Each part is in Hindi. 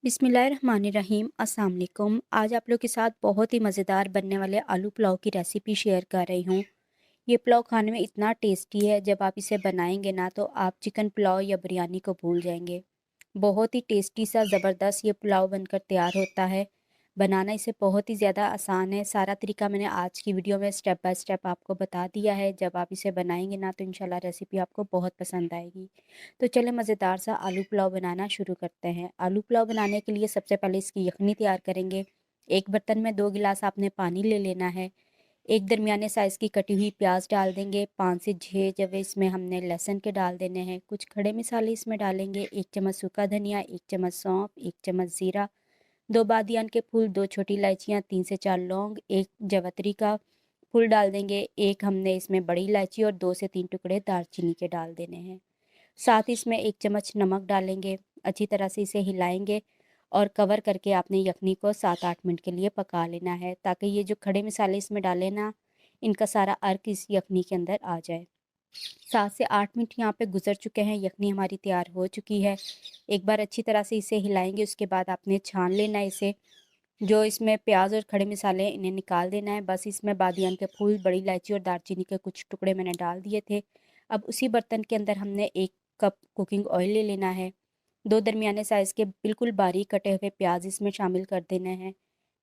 बिस्मिल्लाहिर्रहमानिर्रहीम अस्सलाम वालेकुम। आज आप लोग के साथ बहुत ही मज़ेदार बनने वाले आलू पुलाव की रेसिपी शेयर कर रही हूँ। ये पुलाव खाने में इतना टेस्टी है, जब आप इसे बनाएंगे ना तो आप चिकन पुलाव या बिरयानी को भूल जाएंगे। बहुत ही टेस्टी सा ज़बरदस्त ये पुलाव बनकर तैयार होता है। बनाना इसे बहुत ही ज़्यादा आसान है। सारा तरीका मैंने आज की वीडियो में स्टेप बाय स्टेप आपको बता दिया है। जब आप इसे बनाएंगे ना तो इंशाल्लाह रेसिपी आपको बहुत पसंद आएगी। तो चले मज़ेदार सा आलू पुलाव बनाना शुरू करते हैं। आलू पुलाव बनाने के लिए सबसे पहले इसकी यखनी तैयार करेंगे। एक बर्तन में 2 गिलास आपने पानी ले लेना है। एक दरमियाने साइज़ की कटी हुई प्याज डाल देंगे। 5 से 6 जवे इसमें हमने लहसुन के डाल देने हैं। कुछ खड़े मसाले इसमें डालेंगे। 1 चम्मच सूखा धनिया, 1 चम्मच सौंफ, 1 चम्मच ज़ीरा, 2 बादियान के फूल, 2 छोटी इलायचियाँ, 3 से 4 लौंग, 1 जावित्री का फूल डाल देंगे। एक हमने इसमें बड़ी इलायची और 2 से 3 टुकड़े दालचीनी के डाल देने हैं। साथ ही इसमें 1 चम्मच नमक डालेंगे। अच्छी तरह से इसे हिलाएंगे और कवर करके आपने यखनी को 7-8 मिनट के लिए पका लेना है, ताकि ये जो खड़े मसाले इसमें डाले ना, इनका सारा अर्क इस यखनी के अंदर आ जाए। 7 से 8 मिनट यहाँ पे गुजर चुके हैं। यखनी हमारी तैयार हो चुकी है। एक बार अच्छी तरह से इसे हिलाएंगे, उसके बाद आपने छान लेना है इसे। जो इसमें प्याज और खड़े मसाले हैं इन्हें निकाल देना है। बस इसमें बादियान के फूल, बड़ी इलायची और दालचीनी के कुछ टुकड़े मैंने डाल दिए थे। अब उसी बर्तन के अंदर हमने 1 कप कुकिंग ऑयल ले लेना है। 2 दरमियाने साइज़ के बिल्कुल बारीक कटे हुए प्याज इसमें शामिल कर देने हैं।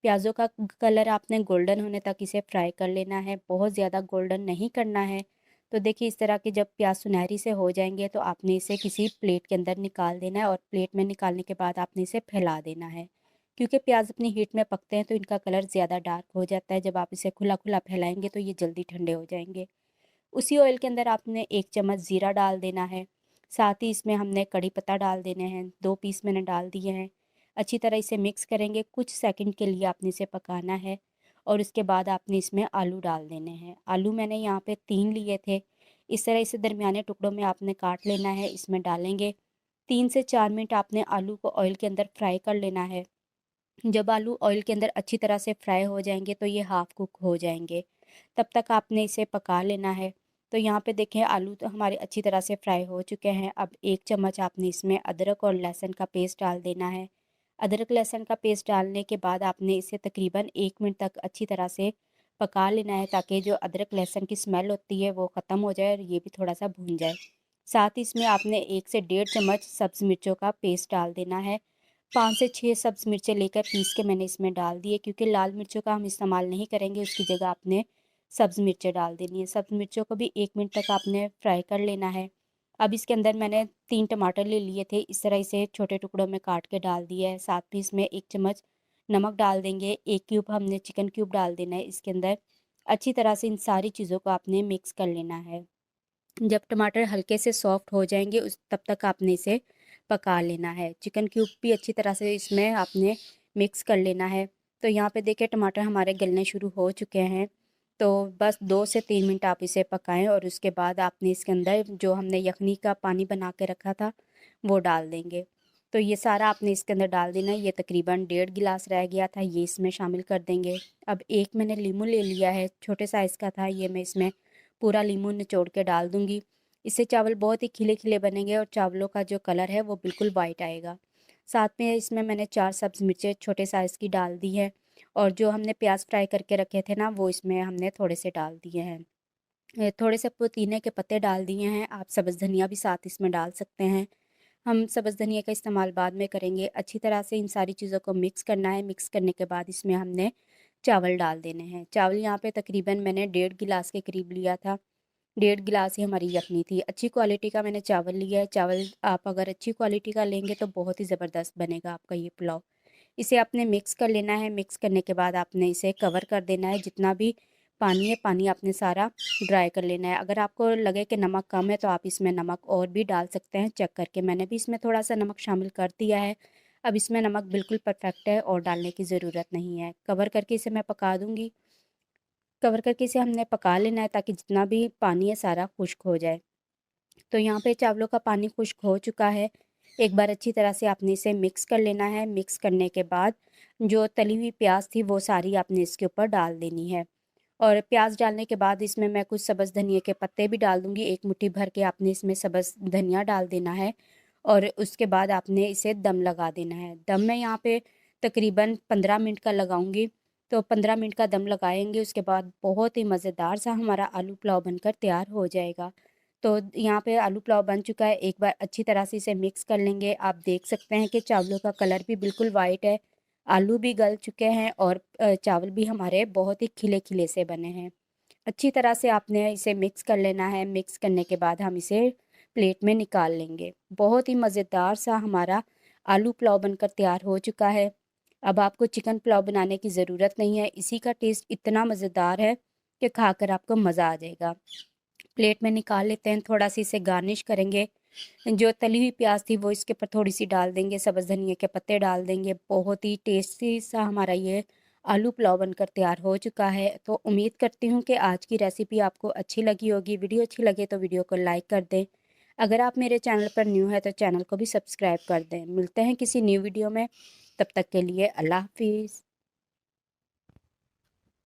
प्याज़ों का कलर आपने गोल्डन होने तक इसे फ्राई कर लेना है, बहुत ज़्यादा गोल्डन नहीं करना है। तो देखिए इस तरह के जब प्याज सुनहरी से हो जाएंगे तो आपने इसे किसी प्लेट के अंदर निकाल देना है, और प्लेट में निकालने के बाद आपने इसे फैला देना है। क्योंकि प्याज अपनी हीट में पकते हैं तो इनका कलर ज़्यादा डार्क हो जाता है। जब आप इसे खुला खुला फैलाएंगे तो ये जल्दी ठंडे हो जाएंगे। उसी ऑयल के अंदर आपने 1 चम्मच ज़ीरा डाल देना है। साथ ही इसमें हमने कड़ी पत्ता डाल देने हैं, 2 पीस मैंने डाल दिए हैं। अच्छी तरह इसे मिक्स करेंगे, कुछ सेकंड के लिए आपने इसे पकाना है, और उसके बाद आपने इसमें आलू डाल देने हैं। आलू मैंने यहाँ पे 3 लिए थे। इस तरह इसे दरमियाने टुकड़ों में आपने काट लेना है, इसमें डालेंगे। 3 से 4 मिनट आपने आलू को ऑयल के अंदर फ्राई कर लेना है। जब आलू ऑयल के अंदर अच्छी तरह से फ्राई हो जाएंगे तो ये हाफ कुक हो जाएंगे। तब तक आपने इसे पका लेना है। तो यहाँ पे देखें आलू तो हमारे अच्छी तरह से फ्राई हो चुके हैं। अब 1 चम्मच आपने इसमें अदरक और लहसुन का पेस्ट डाल देना है। अदरक लहसुन का पेस्ट डालने के बाद आपने इसे तकरीबन 1 मिनट तक अच्छी तरह से पका लेना है, ताकि जो अदरक लहसुन की स्मेल होती है वो ख़त्म हो जाए और ये भी थोड़ा सा भून जाए। साथ ही इसमें आपने 1 से 1.5 चम्मच सब्ज़ मिर्चों का पेस्ट डाल देना है। 5 से 6 सब्ज़ मिर्चें लेकर पीस के मैंने इसमें डाल दिए, क्योंकि लाल मिर्चों का हम इस्तेमाल नहीं करेंगे, उसकी जगह आपने सब्ज़ मिर्चें डाल देनी है। सब्ज़ मिर्चों को भी 1 मिनट तक आपने फ्राई कर लेना है। अब इसके अंदर मैंने 3 टमाटर ले लिए थे, इस तरह इसे छोटे टुकड़ों में काट के डाल दिया है। साथ ही इसमें 1 चम्मच नमक डाल देंगे, 1 क्यूब हमने चिकन क्यूब डाल देना है इसके अंदर। अच्छी तरह से इन सारी चीज़ों को आपने मिक्स कर लेना है। जब टमाटर हल्के से सॉफ्ट हो जाएंगे उस तब तक आपने इसे पका लेना है। चिकन क्यूब भी अच्छी तरह से इसमें आपने मिक्स कर लेना है। तो यहाँ पे देखिए टमाटर हमारे गलने शुरू हो चुके हैं। तो बस 2 से 3 मिनट आप इसे पकाएं, और उसके बाद आपने इसके अंदर जो हमने यखनी का पानी बना के रखा था वो डाल देंगे। तो ये सारा आपने इसके अंदर डाल देना है। ये तकरीबन 1.5 गिलास रह गया था, ये इसमें शामिल कर देंगे। अब एक मैंने लीमू ले लिया है, छोटे साइज़ का था, ये मैं इसमें पूरा लीमू निचोड़ के डाल दूँगी। इससे चावल बहुत ही खिले-खिले बनेंगे और चावलों का जो कलर है वो बिल्कुल वाइट आएगा। साथ में इसमें मैंने 4 सब्ज़ मिर्चें छोटे साइज़ की डाल दी है, और जो हमने प्याज़ फ्राई करके रखे थे ना वो इसमें हमने थोड़े से डाल दिए हैं। थोड़े से पुदीने के पत्ते डाल दिए हैं, आप सब्ज़ धनिया भी साथ इसमें डाल सकते हैं। हम सब्ज़ धनिया का इस्तेमाल बाद में करेंगे। अच्छी तरह से इन सारी चीज़ों को मिक्स करना है। मिक्स करने के बाद इसमें हमने चावल डाल देने हैं। चावल यहाँ पे तकरीबन मैंने 1.5 गिलास के करीब लिया था। 1.5 गिलास ही हमारी यखनी थी। अच्छी क्वालिटी का मैंने चावल लिया है। चावल आप अगर अच्छी क्वालिटी का लेंगे तो बहुत ही ज़बरदस्त बनेगा आपका ये पुलाव। इसे आपने मिक्स कर लेना है। मिक्स करने के बाद आपने इसे कवर कर देना है। जितना भी पानी है, पानी आपने सारा ड्राई कर लेना है। अगर आपको लगे कि नमक कम है तो आप इसमें नमक और भी डाल सकते हैं चेक करके। मैंने भी इसमें थोड़ा सा नमक शामिल कर दिया है। अब इसमें नमक बिल्कुल परफेक्ट है और डालने की ज़रूरत नहीं है। कवर करके इसे मैं पका दूँगी। कवर करके इसे हमने पका लेना है, ताकि जितना भी पानी है सारा खुश्क हो जाए। तो यहाँ पे चावलों का पानी खुश्क हो चुका है। एक बार अच्छी तरह से आपने इसे मिक्स कर लेना है। मिक्स करने के बाद जो तली हुई प्याज थी वो सारी आपने इसके ऊपर डाल देनी है, और प्याज डालने के बाद इसमें मैं कुछ सब्ज़ धनिया के पत्ते भी डाल दूँगी। 1 मुट्ठी भर के आपने इसमें सब्ज़ धनिया डाल देना है, और उसके बाद आपने इसे दम लगा देना है। दम मैं यहाँ पे तकरीबन 15 मिनट का लगाऊंगी। तो 15 मिनट का दम लगाएंगे, उसके बाद बहुत ही मज़ेदार सा हमारा आलू पुलाव बनकर तैयार हो जाएगा। तो यहाँ पे आलू पुलाव बन चुका है। एक बार अच्छी तरह से इसे मिक्स कर लेंगे। आप देख सकते हैं कि चावलों का कलर भी बिल्कुल वाइट है, आलू भी गल चुके हैं और चावल भी हमारे बहुत ही खिले खिले से बने हैं। अच्छी तरह से आपने इसे मिक्स कर लेना है। मिक्स करने के बाद हम इसे प्लेट में निकाल लेंगे। बहुत ही मज़ेदार सा हमारा आलू पुलाव बनकर तैयार हो चुका है। अब आपको चिकन पुलाव बनाने की ज़रूरत नहीं है। इसी का टेस्ट इतना मज़ेदार है कि खाकर आपको मज़ा आ जाएगा। प्लेट में निकाल लेते हैं। थोड़ा सी इसे गार्निश करेंगे। जो तली हुई प्याज थी वो इसके ऊपर थोड़ी सी डाल देंगे, सब्ज़ धनिया के पत्ते डाल देंगे। बहुत ही टेस्टी सा हमारा ये आलू पुलाव बनकर तैयार हो चुका है। तो उम्मीद करती हूँ कि आज की रेसिपी आपको अच्छी लगी होगी। वीडियो अच्छी लगे तो वीडियो को लाइक कर दें। अगर आप मेरे चैनल पर न्यू है तो चैनल को भी सब्सक्राइब कर दें। मिलते हैं किसी न्यू वीडियो में, तब तक के लिए अल्लाह हाफिज़।